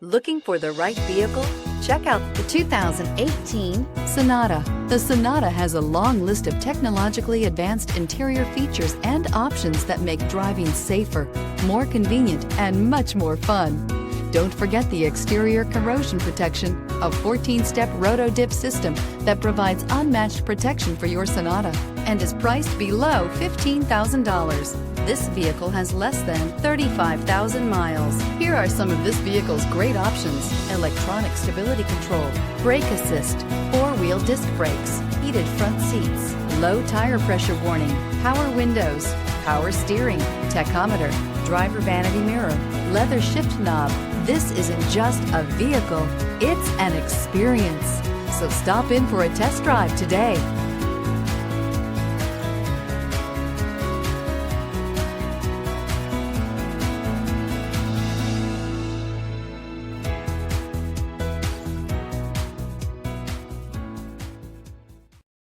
Looking for the right vehicle? Check out the 2018 Sonata. The Sonata has a long list of technologically advanced interior features and options that make driving safer, more convenient, and much more fun. Don't forget the exterior corrosion protection, a 14-step roto-dip system that provides unmatched protection for your Sonata and is priced below $15,000. This vehicle has less than 35,000 miles. Here are some of this vehicle's great options: electronic stability control, brake assist, four-wheel disc brakes, heated front seats, low tire pressure warning, power windows, power steering, tachometer, driver vanity mirror, leather shift knob. This isn't just a vehicle, it's an experience. So stop in for a test drive today.